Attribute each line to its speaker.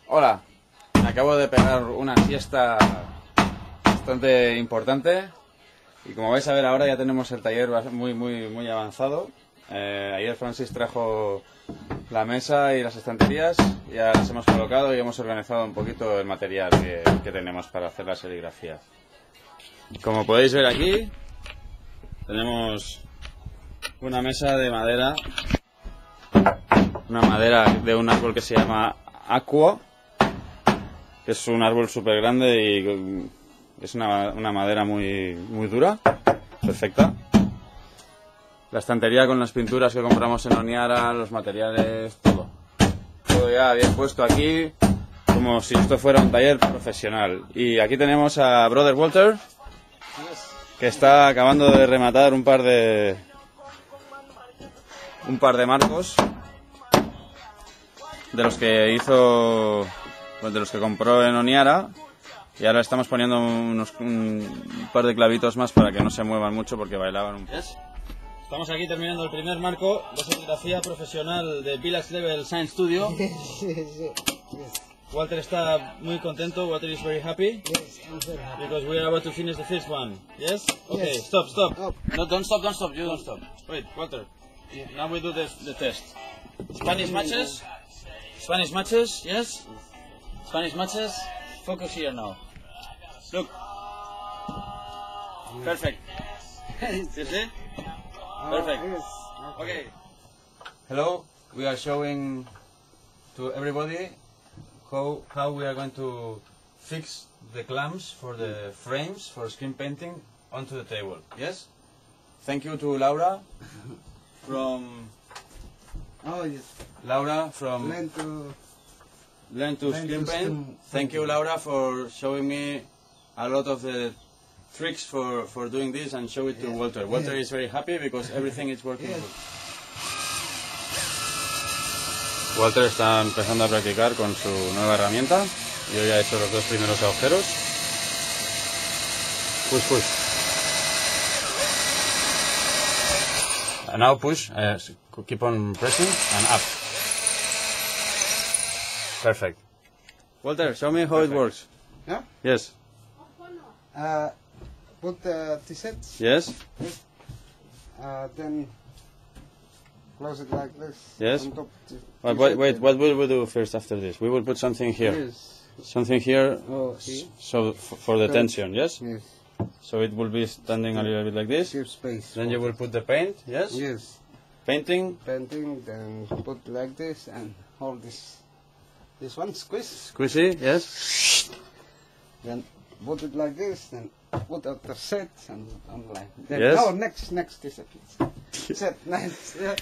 Speaker 1: Hola, me acabo de pegar una siesta bastante importante y como vais a ver ahora ya tenemos el taller muy avanzado. Ayer Francis trajo la mesa y las estanterías, ya las hemos colocado y hemos organizado un poquito el material que tenemos para hacer la serigrafía. Como podéis ver aquí, tenemos una mesa de madera, una madera de un árbol que se llama aqua, que es un árbol súper grande y es una madera muy dura, perfecta. La estantería con las pinturas que compramos en Honiara, los materiales, todo ya bien puesto aquí, como si esto fuera un taller profesional. Y aquí tenemos a Brother Walter, que está acabando de rematar un par de marcos de los que hizo, de los que compró en Honiara, y ahora estamos poniendo un par de clavitos más para que no se muevan mucho porque bailaban un poco. Estamos aquí terminando el primer marco de serigrafía profesional de Village Level Science Studio. Walter está muy contento. Walter is very happy.
Speaker 2: Yes, I'm very happy.
Speaker 1: Because we are about to finish the first one. Yes? Okay,
Speaker 2: Yes.
Speaker 1: stop.
Speaker 2: Oh.
Speaker 1: No, don't stop. You don't stop. Wait, Walter.
Speaker 2: Yeah.
Speaker 1: Now we do the test. Spanish matches. Yes? Spanish matches. Focus here now. Look. Perfect. You see? Perfect.
Speaker 2: Yes.
Speaker 1: Okay. Hello. We are showing to everybody how we are going to fix the clamps for the frames for screen painting onto the table. Yes? Thank you to Laura from
Speaker 2: Oh, yes.
Speaker 1: Learn to Screen Paint. Thank you, Laura, for showing me a lot of the tricks for doing this and show it to Walter. Walter is very happy because everything is working good. Walter está empezando a practicar con su nueva herramienta. Yo ya he hecho los dos primeros agujeros. Push. And now push. Keep on pressing and up. Perfect. Walter, show me how it works.
Speaker 2: Yeah?
Speaker 1: Yes.
Speaker 2: Put the T-sets.
Speaker 1: Yes.
Speaker 2: Then close it like this.
Speaker 1: Yes.
Speaker 2: On top
Speaker 1: Wait. What will we do first after this? We will put something here.
Speaker 2: Yes.
Speaker 1: Something here.
Speaker 2: Oh, see?
Speaker 1: So for the tension. Yes.
Speaker 2: Yes.
Speaker 1: So it will be standing a little bit like this.
Speaker 2: Give space.
Speaker 1: Then you will put the paint. Yes.
Speaker 2: Yes.
Speaker 1: Painting.
Speaker 2: Painting, then put like this and hold this. This one, squeeze.
Speaker 1: Squeezy. Yes.
Speaker 2: Then put it like this, then put out the set and online. Then
Speaker 1: Yes.
Speaker 2: next T-set. Set, nice. Yeah.